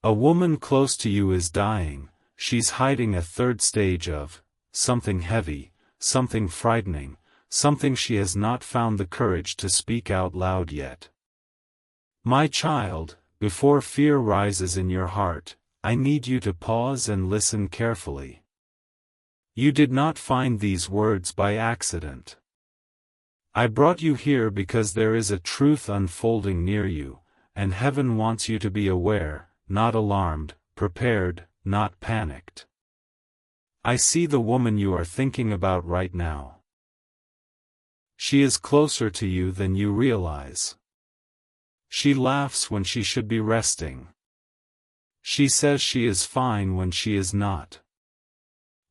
A woman close to you is dying. She's hiding a third stage of something heavy, something frightening, something she has not found the courage to speak out loud yet. My child, before fear rises in your heart, I need you to pause and listen carefully. You did not find these words by accident. I brought you here because there is a truth unfolding near you, and heaven wants you to be aware, not alarmed, prepared, not panicked. I see the woman you are thinking about right now. She is closer to you than you realize. She laughs when she should be resting. She says she is fine when she is not.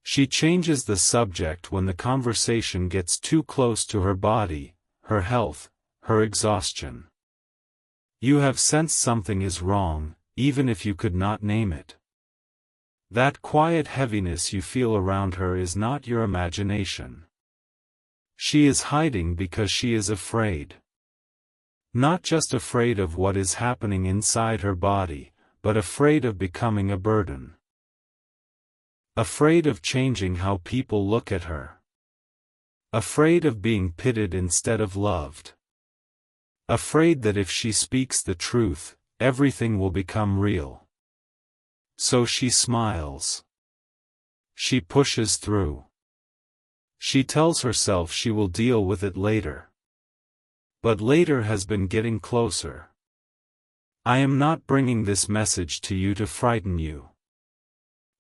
She changes the subject when the conversation gets too close to her body, her health, her exhaustion. You have sensed something is wrong, even if you could not name it. That quiet heaviness you feel around her is not your imagination. She is hiding because she is afraid. Not just afraid of what is happening inside her body, but afraid of becoming a burden. Afraid of changing how people look at her. Afraid of being pitied instead of loved. Afraid that if she speaks the truth, everything will become real. So she smiles. She pushes through. She tells herself she will deal with it later. But later has been getting closer. I am not bringing this message to you to frighten you.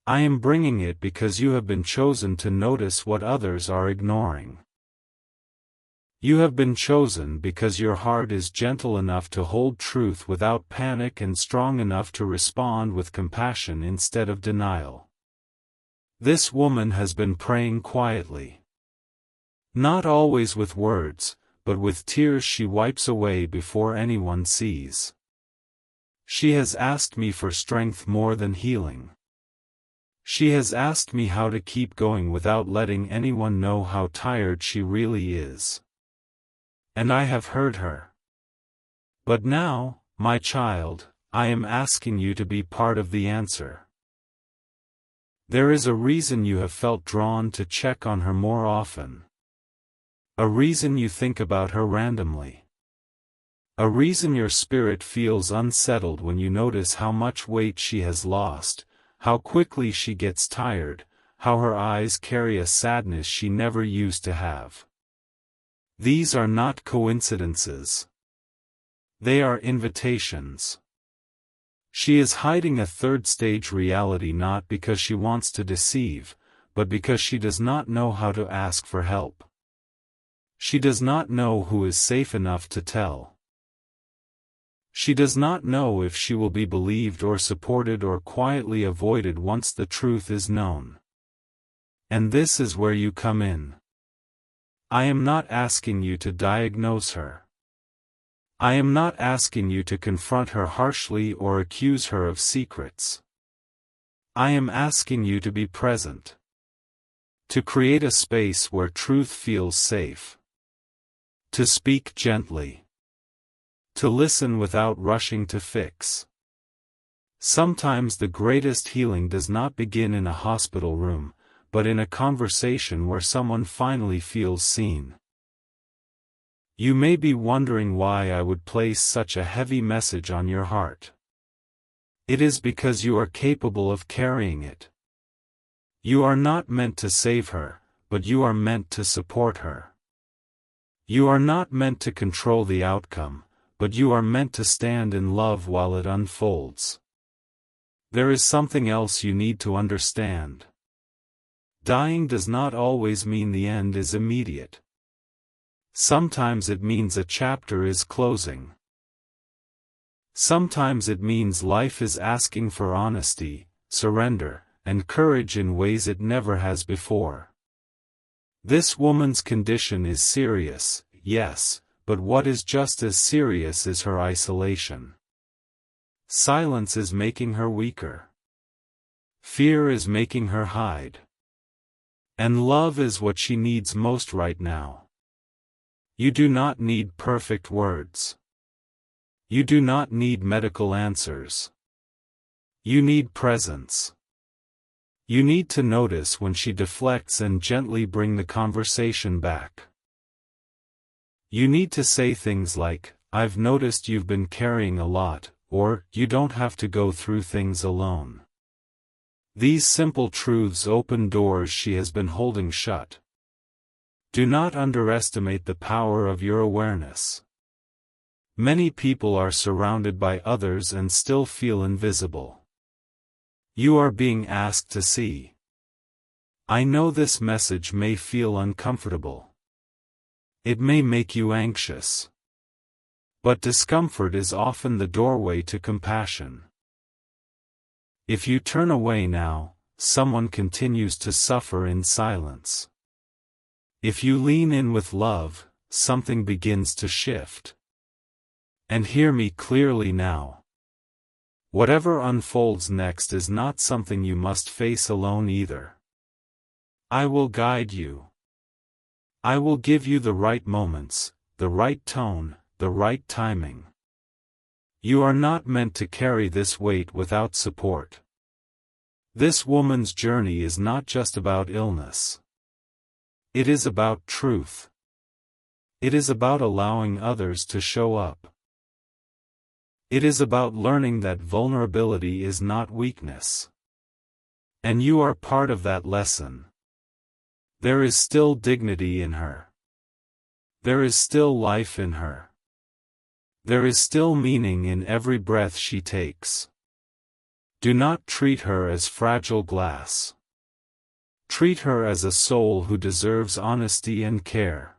I am bringing it because you have been chosen to notice what others are ignoring. You have been chosen because your heart is gentle enough to hold truth without panic and strong enough to respond with compassion instead of denial. This woman has been praying quietly. Not always with words, but with tears she wipes away before anyone sees. She has asked me for strength more than healing. She has asked me how to keep going without letting anyone know how tired she really is. And I have heard her. But now, my child, I am asking you to be part of the answer. There is a reason you have felt drawn to check on her more often. A reason you think about her randomly. A reason your spirit feels unsettled when you notice how much weight she has lost, how quickly she gets tired, how her eyes carry a sadness she never used to have. These are not coincidences. They are invitations. She is hiding a third stage reality not because she wants to deceive, but because she does not know how to ask for help. She does not know who is safe enough to tell. She does not know if she will be believed or supported or quietly avoided once the truth is known. And this is where you come in. I am not asking you to diagnose her. I am not asking you to confront her harshly or accuse her of secrets. I am asking you to be present. To create a space where truth feels safe. To speak gently. To listen without rushing to fix. Sometimes the greatest healing does not begin in a hospital room, but in a conversation where someone finally feels seen. You may be wondering why I would place such a heavy message on your heart. It is because you are capable of carrying it. You are not meant to save her, but you are meant to support her. You are not meant to control the outcome, but you are meant to stand in love while it unfolds. There is something else you need to understand. Dying does not always mean the end is immediate. Sometimes it means a chapter is closing. Sometimes it means life is asking for honesty, surrender, and courage in ways it never has before. This woman's condition is serious, yes, but what is just as serious is her isolation. Silence is making her weaker. Fear is making her hide. And love is what she needs most right now. You do not need perfect words. You do not need medical answers. You need presence. You need to notice when she deflects and gently bring the conversation back. You need to say things like, "I've noticed you've been carrying a lot," or, "You don't have to go through things alone." These simple truths open doors she has been holding shut. Do not underestimate the power of your awareness. Many people are surrounded by others and still feel invisible. You are being asked to see. I know this message may feel uncomfortable. It may make you anxious. But discomfort is often the doorway to compassion. If you turn away now, someone continues to suffer in silence. If you lean in with love, something begins to shift. And hear me clearly now. Whatever unfolds next is not something you must face alone either. I will guide you. I will give you the right moments, the right tone, the right timing. You are not meant to carry this weight without support. This woman's journey is not just about illness. It is about truth. It is about allowing others to show up. It is about learning that vulnerability is not weakness. And you are part of that lesson. There is still dignity in her. There is still life in her. There is still meaning in every breath she takes. Do not treat her as fragile glass. Treat her as a soul who deserves honesty and care.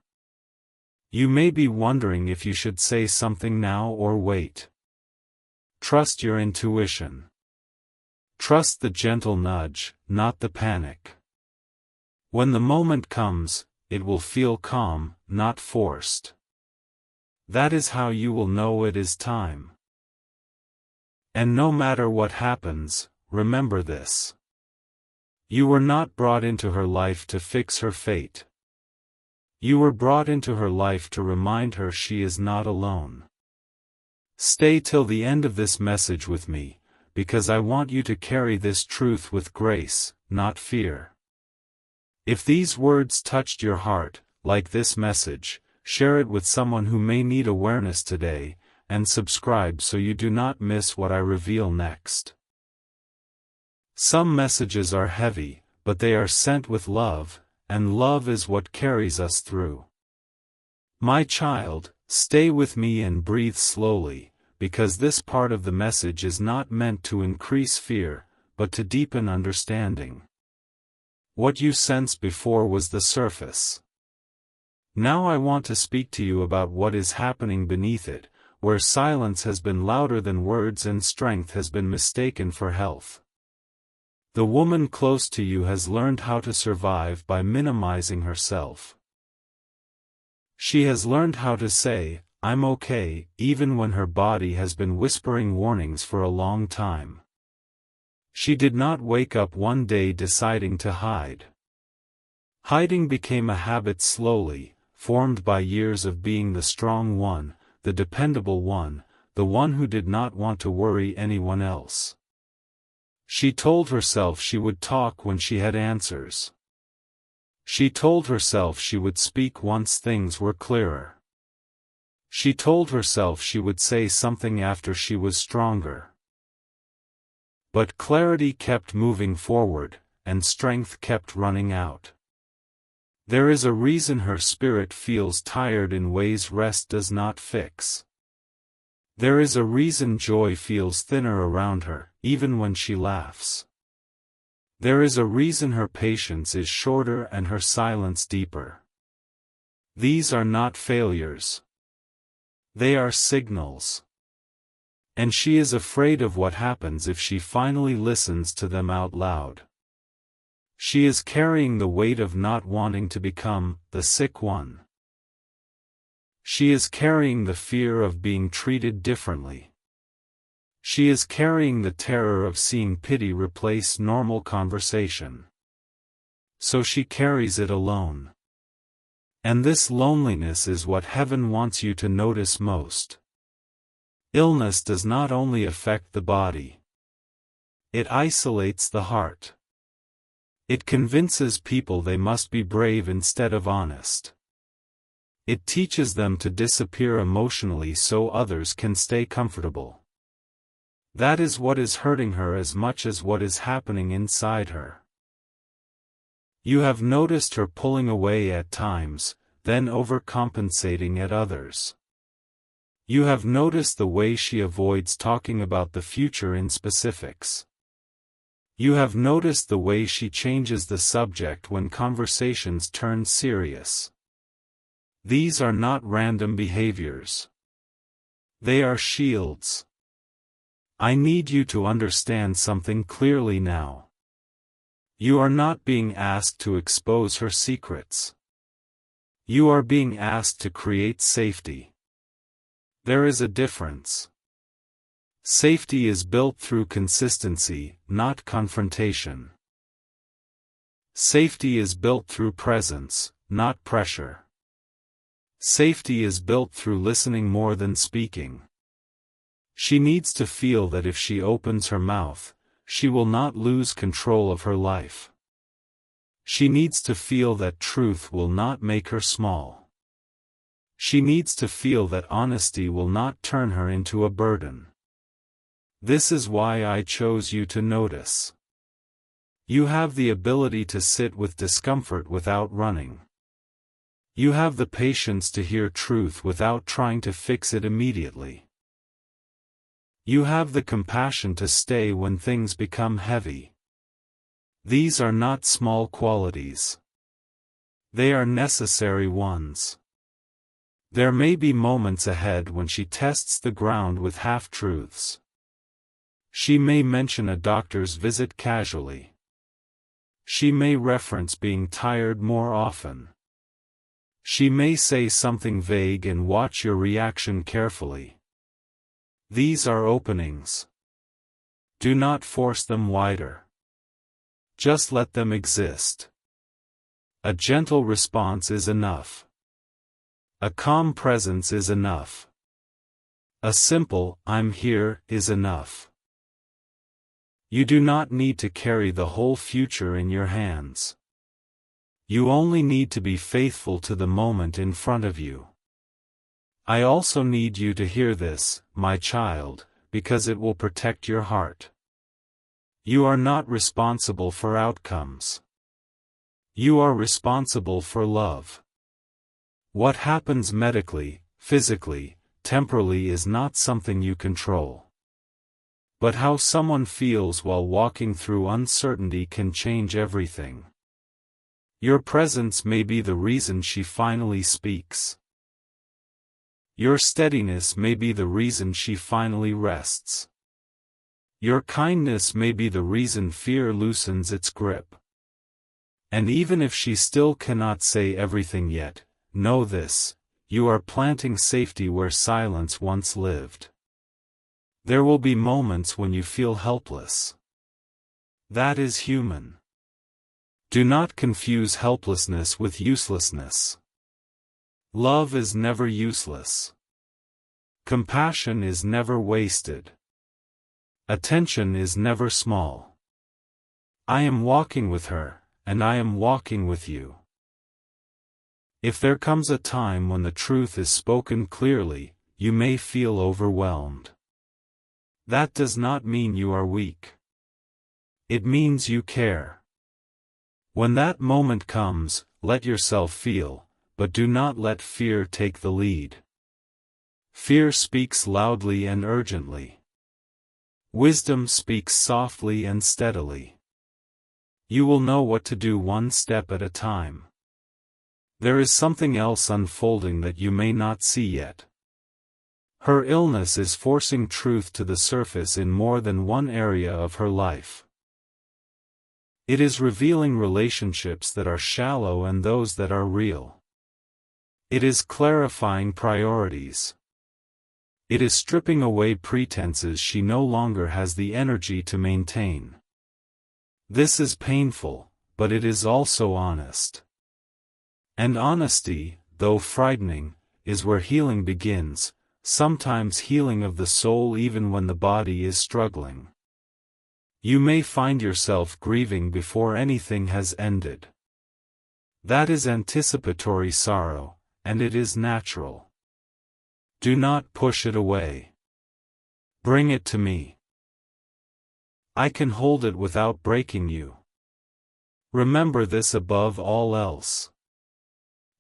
You may be wondering if you should say something now or wait. Trust your intuition. Trust the gentle nudge, not the panic. When the moment comes, it will feel calm, not forced. That is how you will know it is time. And no matter what happens, remember this. You were not brought into her life to fix her fate. You were brought into her life to remind her she is not alone. Stay till the end of this message with me, because I want you to carry this truth with grace, not fear. If these words touched your heart, like this message, share it with someone who may need awareness today, and subscribe so you do not miss what I reveal next. Some messages are heavy, but they are sent with love, and love is what carries us through. My child, stay with me and breathe slowly, because this part of the message is not meant to increase fear, but to deepen understanding. What you sensed before was the surface. Now I want to speak to you about what is happening beneath it, where silence has been louder than words and strength has been mistaken for health. The woman close to you has learned how to survive by minimizing herself. She has learned how to say, "I'm okay," even when her body has been whispering warnings for a long time. She did not wake up one day deciding to hide. Hiding became a habit slowly, formed by years of being the strong one, the dependable one, the one who did not want to worry anyone else. She told herself she would talk when she had answers. She told herself she would speak once things were clearer. She told herself she would say something after she was stronger. But clarity kept moving forward, and strength kept running out. There is a reason her spirit feels tired in ways rest does not fix. There is a reason joy feels thinner around her, even when she laughs. There is a reason her patience is shorter and her silence deeper. These are not failures. They are signals. And she is afraid of what happens if she finally listens to them out loud. She is carrying the weight of not wanting to become the sick one. She is carrying the fear of being treated differently. She is carrying the terror of seeing pity replace normal conversation. So she carries it alone. And this loneliness is what heaven wants you to notice most. Illness does not only affect the body. It isolates the heart. It convinces people they must be brave instead of honest. It teaches them to disappear emotionally so others can stay comfortable. That is what is hurting her as much as what is happening inside her. You have noticed her pulling away at times, then overcompensating at others. You have noticed the way she avoids talking about the future in specifics. You have noticed the way she changes the subject when conversations turn serious. These are not random behaviors. They are shields. I need you to understand something clearly now. You are not being asked to expose her secrets. You are being asked to create safety. There is a difference. Safety is built through consistency, not confrontation. Safety is built through presence, not pressure. Safety is built through listening more than speaking. She needs to feel that if she opens her mouth, she will not lose control of her life. She needs to feel that truth will not make her small. She needs to feel that honesty will not turn her into a burden. This is why I chose you to notice. You have the ability to sit with discomfort without running. You have the patience to hear truth without trying to fix it immediately. You have the compassion to stay when things become heavy. These are not small qualities. They are necessary ones. There may be moments ahead when she tests the ground with half-truths. She may mention a doctor's visit casually. She may reference being tired more often. She may say something vague and watch your reaction carefully. These are openings. Do not force them wider. Just let them exist. A gentle response is enough. A calm presence is enough. A simple, "I'm here," is enough. You do not need to carry the whole future in your hands. You only need to be faithful to the moment in front of you. I also need you to hear this, my child, because it will protect your heart. You are not responsible for outcomes. You are responsible for love. What happens medically, physically, temporally is not something you control. But how someone feels while walking through uncertainty can change everything. Your presence may be the reason she finally speaks. Your steadiness may be the reason she finally rests. Your kindness may be the reason fear loosens its grip. And even if she still cannot say everything yet, know this: you are planting safety where silence once lived. There will be moments when you feel helpless. That is human. Do not confuse helplessness with uselessness. Love is never useless. Compassion is never wasted. Attention is never small. I am walking with her, and I am walking with you. If there comes a time when the truth is spoken clearly, you may feel overwhelmed. That does not mean you are weak. It means you care. When that moment comes, let yourself feel, but do not let fear take the lead. Fear speaks loudly and urgently. Wisdom speaks softly and steadily. You will know what to do one step at a time. There is something else unfolding that you may not see yet. Her illness is forcing truth to the surface in more than one area of her life. It is revealing relationships that are shallow and those that are real. It is clarifying priorities. It is stripping away pretenses she no longer has the energy to maintain. This is painful, but it is also honest. And honesty, though frightening, is where healing begins, sometimes healing of the soul even when the body is struggling. You may find yourself grieving before anything has ended. That is anticipatory sorrow, and it is natural. Do not push it away. Bring it to me. I can hold it without breaking you. Remember this above all else.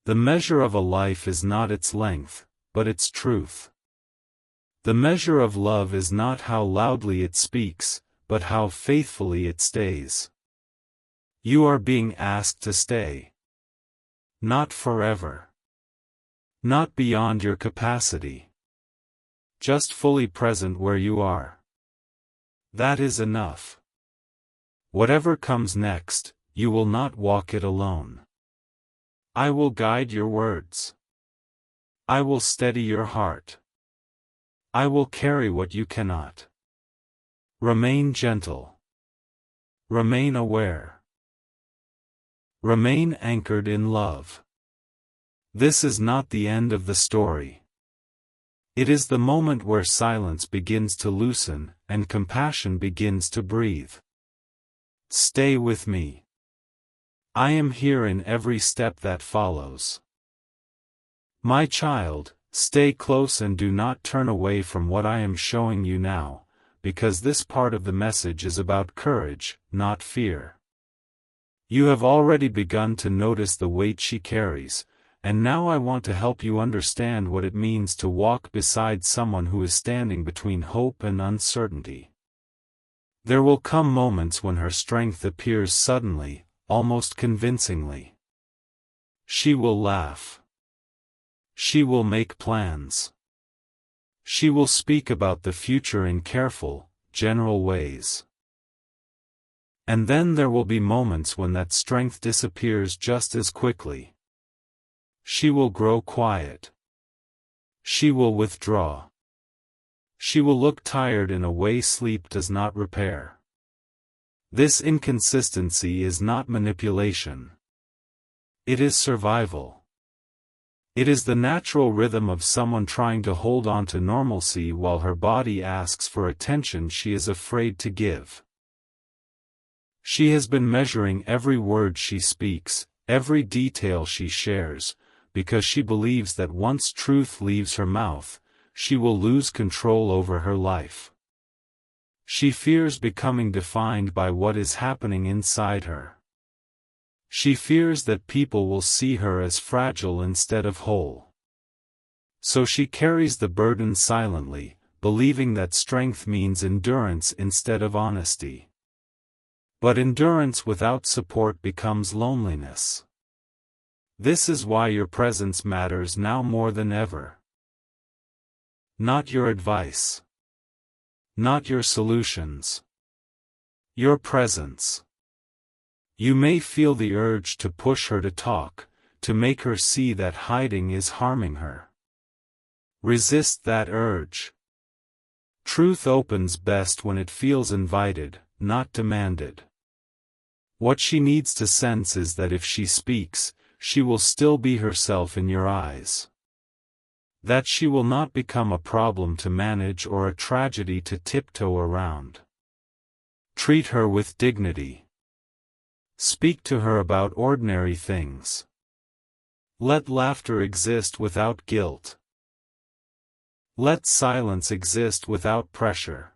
The measure of a life is not its length, but its truth. The measure of love is not how loudly it speaks, but how faithfully it stays. You are being asked to stay. Not forever. Not beyond your capacity. Just fully present where you are. That is enough. Whatever comes next, you will not walk it alone. I will guide your words. I will steady your heart. I will carry what you cannot. Remain gentle. Remain aware. Remain anchored in love. This is not the end of the story. It is the moment where silence begins to loosen, and compassion begins to breathe. Stay with me. I am here in every step that follows. My child, stay close and do not turn away from what I am showing you now, because this part of the message is about courage, not fear. You have already begun to notice the weight she carries, and now I want to help you understand what it means to walk beside someone who is standing between hope and uncertainty. There will come moments when her strength appears suddenly, almost convincingly. She will laugh. She will make plans. She will speak about the future in careful, general ways. And then there will be moments when that strength disappears just as quickly. She will grow quiet. She will withdraw. She will look tired in a way sleep does not repair. This inconsistency is not manipulation. It is survival. It is the natural rhythm of someone trying to hold on to normalcy while her body asks for attention she is afraid to give. She has been measuring every word she speaks, every detail she shares, because she believes that once truth leaves her mouth, she will lose control over her life. She fears becoming defined by what is happening inside her. She fears that people will see her as fragile instead of whole. So she carries the burden silently, believing that strength means endurance instead of honesty. But endurance without support becomes loneliness. This is why your presence matters now more than ever. Not your advice. Not your solutions. Your presence. You may feel the urge to push her to talk, to make her see that hiding is harming her. Resist that urge. Truth opens best when it feels invited, not demanded. What she needs to sense is that if she speaks, she will still be herself in your eyes. That she will not become a problem to manage or a tragedy to tiptoe around. Treat her with dignity. Speak to her about ordinary things. Let laughter exist without guilt. Let silence exist without pressure.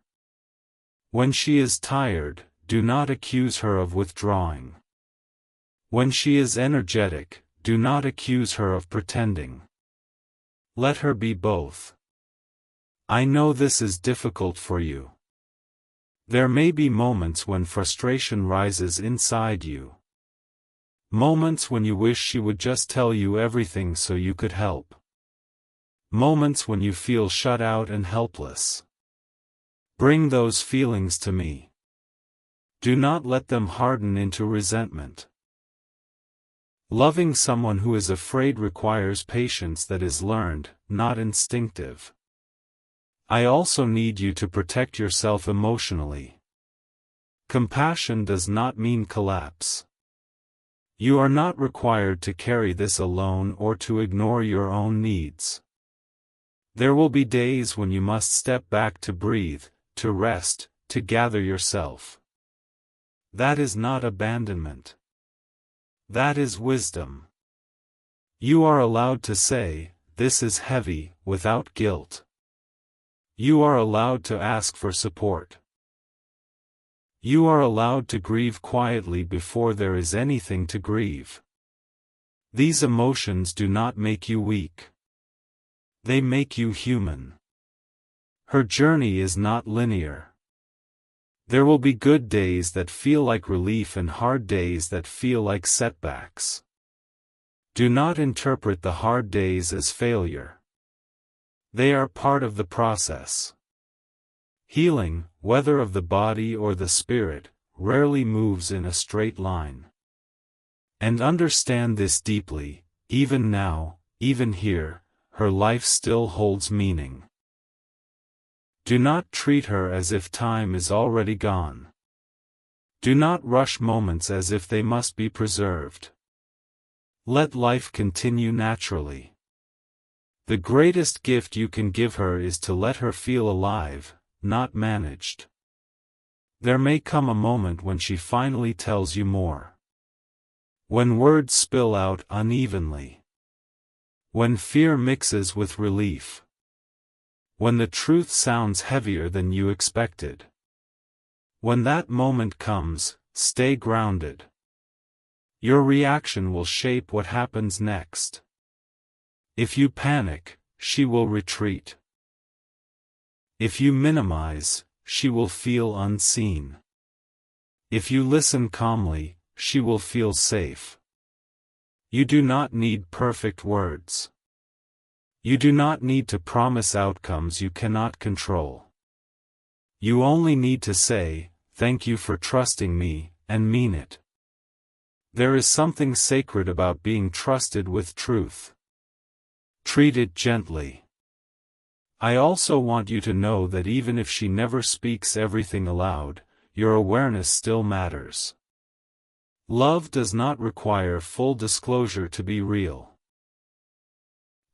When she is tired, do not accuse her of withdrawing. When she is energetic, do not accuse her of pretending. Let her be both. I know this is difficult for you. There may be moments when frustration rises inside you. Moments when you wish she would just tell you everything so you could help. Moments when you feel shut out and helpless. Bring those feelings to me. Do not let them harden into resentment. Loving someone who is afraid requires patience that is learned, not instinctive. I also need you to protect yourself emotionally. Compassion does not mean collapse. You are not required to carry this alone or to ignore your own needs. There will be days when you must step back to breathe, to rest, to gather yourself. That is not abandonment. That is wisdom. You are allowed to say, "This is heavy," without guilt. You are allowed to ask for support. You are allowed to grieve quietly before there is anything to grieve. These emotions do not make you weak. They make you human. Her journey is not linear. There will be good days that feel like relief and hard days that feel like setbacks. Do not interpret the hard days as failure. They are part of the process. Healing, whether of the body or the spirit, rarely moves in a straight line. And understand this deeply, even now, even here, her life still holds meaning. Do not treat her as if time is already gone. Do not rush moments as if they must be preserved. Let life continue naturally. The greatest gift you can give her is to let her feel alive, not managed. There may come a moment when she finally tells you more. When words spill out unevenly. When fear mixes with relief. When the truth sounds heavier than you expected. When that moment comes, stay grounded. Your reaction will shape what happens next. If you panic, she will retreat. If you minimize, she will feel unseen. If you listen calmly, she will feel safe. You do not need perfect words. You do not need to promise outcomes you cannot control. You only need to say, "Thank you for trusting me," and mean it. There is something sacred about being trusted with truth. Treat it gently. I also want you to know that even if she never speaks everything aloud, your awareness still matters. Love does not require full disclosure to be real.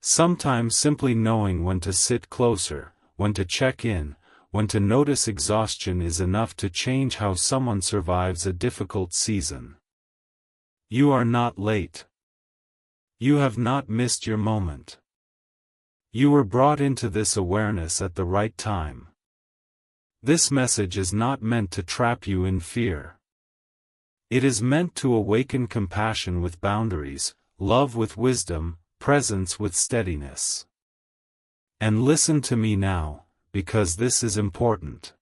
Sometimes simply knowing when to sit closer, when to check in, when to notice exhaustion is enough to change how someone survives a difficult season. You are not late. You have not missed your moment. You were brought into this awareness at the right time. This message is not meant to trap you in fear. It is meant to awaken compassion with boundaries, love with wisdom, presence with steadiness. And listen to me now, because this is important.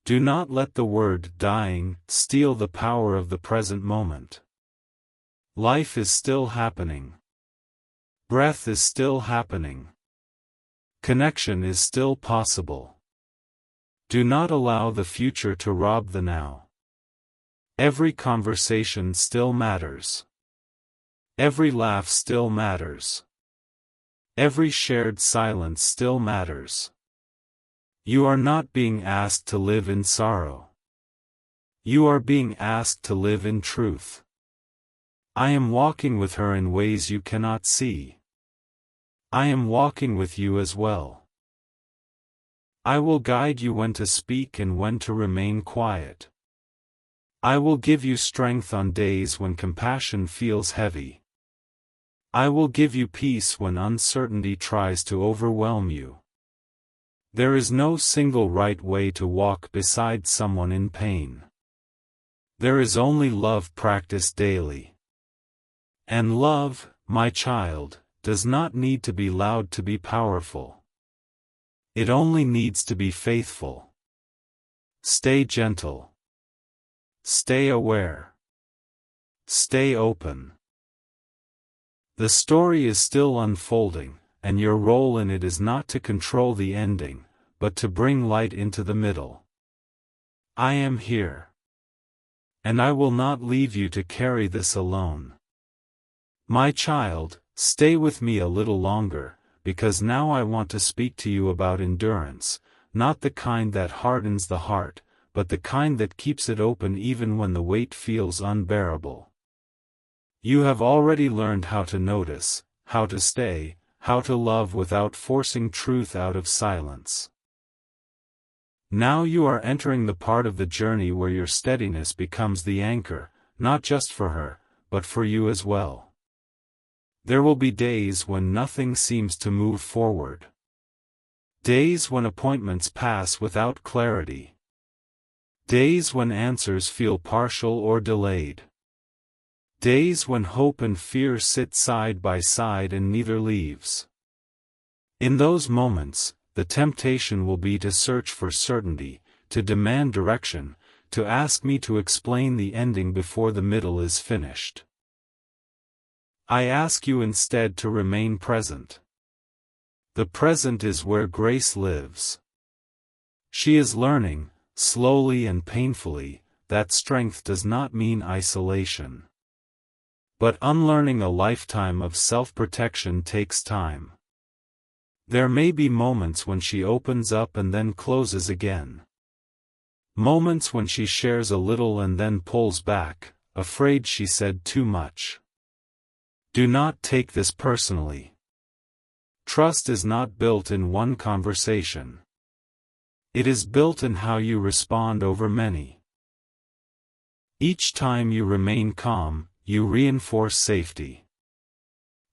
Do not let the word "dying" steal the power of the present moment. Life is still happening. Breath is still happening. Connection is still possible. Do not allow the future to rob the now. Every conversation still matters. Every laugh still matters. Every shared silence still matters. You are not being asked to live in sorrow. You are being asked to live in truth. I am walking with her in ways you cannot see. I am walking with you as well. I will guide you when to speak and when to remain quiet. I will give you strength on days when compassion feels heavy. I will give you peace when uncertainty tries to overwhelm you. There is no single right way to walk beside someone in pain. There is only love practiced daily. And love, my child, does not need to be loud to be powerful. It only needs to be faithful. Stay gentle. Stay aware. Stay open. The story is still unfolding, and your role in it is not to control the ending, but to bring light into the middle. I am here. And I will not leave you to carry this alone. My child, stay with me a little longer, because now I want to speak to you about endurance, not the kind that hardens the heart, but the kind that keeps it open even when the weight feels unbearable. You have already learned how to notice, how to stay, how to love without forcing truth out of silence. Now you are entering the part of the journey where your steadiness becomes the anchor, not just for her, but for you as well. There will be days when nothing seems to move forward. Days when appointments pass without clarity. Days when answers feel partial or delayed. Days when hope and fear sit side by side and neither leaves. In those moments, the temptation will be to search for certainty, to demand direction, to ask me to explain the ending before the middle is finished. I ask you instead to remain present. The present is where grace lives. She is learning, slowly and painfully, that strength does not mean isolation. But unlearning a lifetime of self-protection takes time. There may be moments when she opens up and then closes again. Moments when she shares a little and then pulls back, afraid she said too much. Do not take this personally. Trust is not built in one conversation. It is built in how you respond over many. Each time you remain calm, you reinforce safety.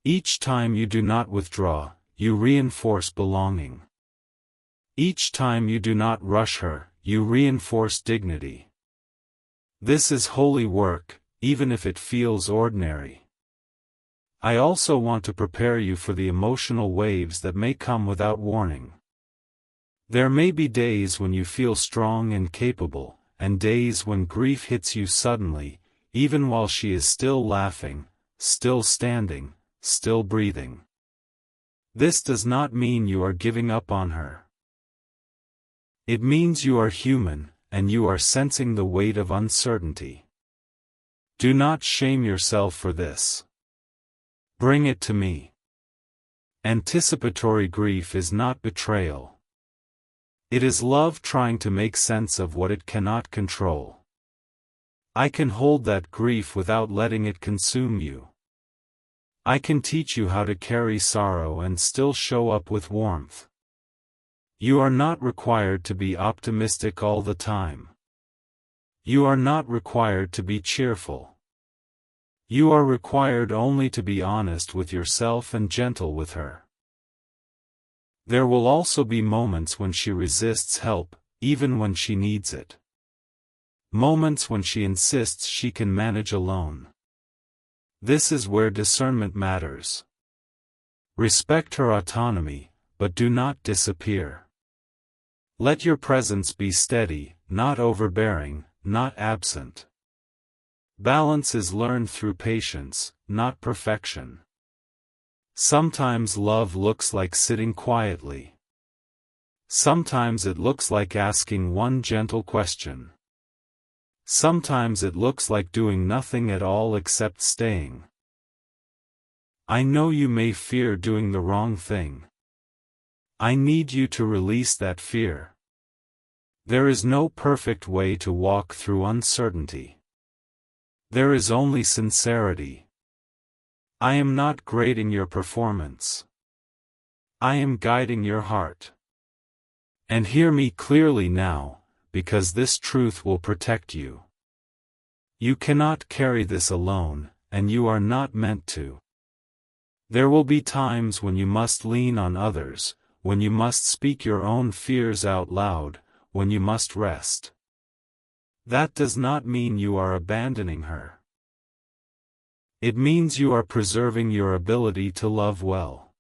Each time you do not withdraw, you reinforce belonging. Each time you do not rush her, you reinforce dignity. This is holy work, even if it feels ordinary. I also want to prepare you for the emotional waves that may come without warning. There may be days when you feel strong and capable, and days when grief hits you suddenly, even while she is still laughing, still standing, still breathing. This does not mean you are giving up on her. It means you are human, and you are sensing the weight of uncertainty. Do not shame yourself for this. Bring it to me. Anticipatory grief is not betrayal. It is love trying to make sense of what it cannot control. I can hold that grief without letting it consume you. I can teach you how to carry sorrow and still show up with warmth. You are not required to be optimistic all the time. You are not required to be cheerful. You are required only to be honest with yourself and gentle with her. There will also be moments when she resists help, even when she needs it. Moments when she insists she can manage alone. This is where discernment matters. Respect her autonomy, but do not disappear. Let your presence be steady, not overbearing, not absent. Balance is learned through patience, not perfection. Sometimes love looks like sitting quietly. Sometimes it looks like asking one gentle question. Sometimes it looks like doing nothing at all except staying. I know you may fear doing the wrong thing. I need you to release that fear. There is no perfect way to walk through uncertainty. There is only sincerity. I am not grading your performance. I am guiding your heart. And hear me clearly now, because this truth will protect you. You cannot carry this alone, and you are not meant to. There will be times when you must lean on others, when you must speak your own fears out loud, when you must rest. That does not mean you are abandoning her. It means you are preserving your ability to love well.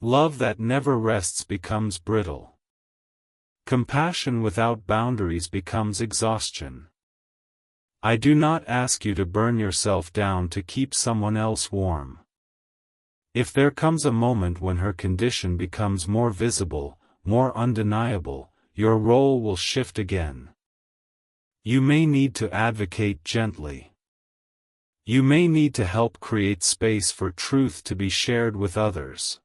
Love that never rests becomes brittle. Compassion without boundaries becomes exhaustion. I do not ask you to burn yourself down to keep someone else warm. If there comes a moment when her condition becomes more visible, more undeniable, your role will shift again. You may need to advocate gently. You may need to help create space for truth to be shared with others.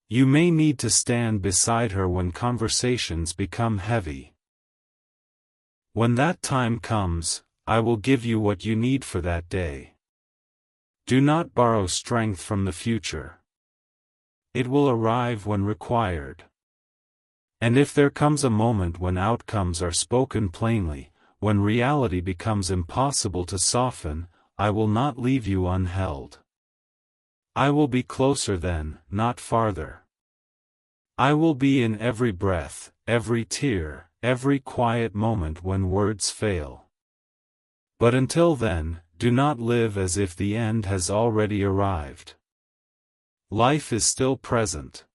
You may need to stand beside her when conversations become heavy. When that time comes, I will give you what you need for that day. Do not borrow strength from the future. It will arrive when required. And if there comes a moment when outcomes are spoken plainly, when reality becomes impossible to soften, I will not leave you unheld. I will be closer then, not farther. I will be in every breath, every tear, every quiet moment when words fail. But until then, do not live as if the end has already arrived. Life is still present.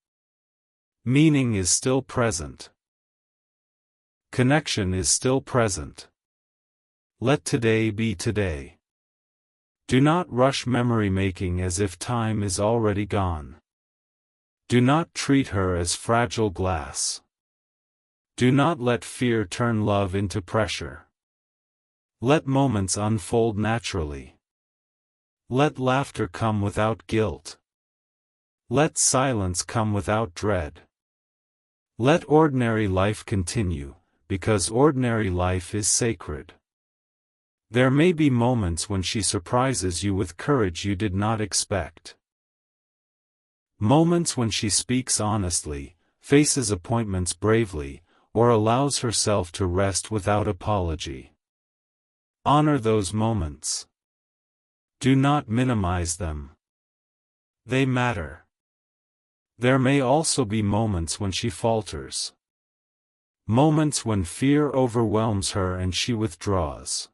Meaning is still present. Connection is still present. Let today be today. Do not rush memory making as if time is already gone. Do not treat her as fragile glass. Do not let fear turn love into pressure. Let moments unfold naturally. Let laughter come without guilt. Let silence come without dread. Let ordinary life continue, because ordinary life is sacred. There may be moments when she surprises you with courage you did not expect. Moments when she speaks honestly, faces appointments bravely, or allows herself to rest without apology. Honor those moments. Do not minimize them. They matter. There may also be moments when she falters. Moments when fear overwhelms her and she withdraws.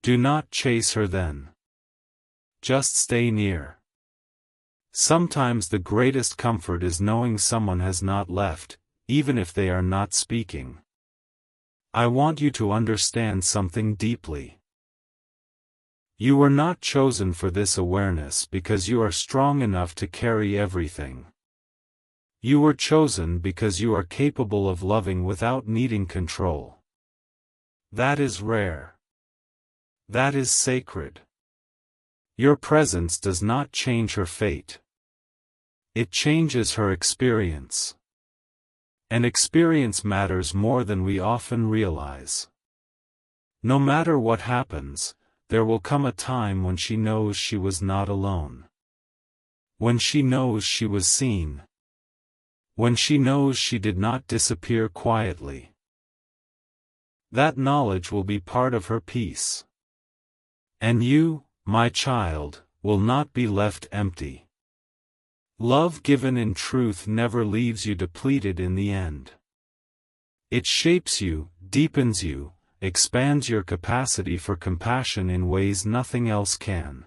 Do not chase her then. Just stay near. Sometimes the greatest comfort is knowing someone has not left, even if they are not speaking. I want you to understand something deeply. You were not chosen for this awareness because you are strong enough to carry everything. You were chosen because you are capable of loving without needing control. That is rare. That is sacred. Your presence does not change her fate. It changes her experience. And experience matters more than we often realize. No matter what happens, there will come a time when she knows she was not alone. When she knows she was seen. When she knows she did not disappear quietly. That knowledge will be part of her peace. And you, my child, will not be left empty. Love given in truth never leaves you depleted in the end. It shapes you, deepens you, expands your capacity for compassion in ways nothing else can.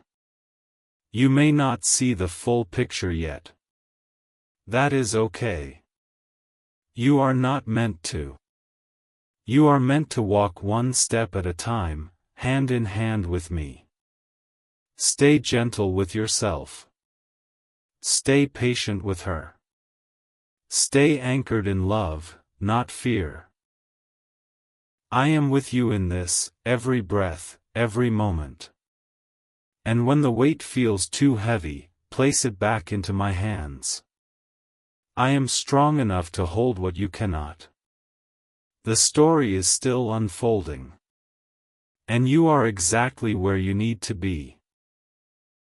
You may not see the full picture yet. That is okay. You are not meant to. You are meant to walk one step at a time, hand in hand with me. Stay gentle with yourself. Stay patient with her. Stay anchored in love, not fear. I am with you in this, every breath, every moment. And when the weight feels too heavy, place it back into my hands. I am strong enough to hold what you cannot. The story is still unfolding. And you are exactly where you need to be.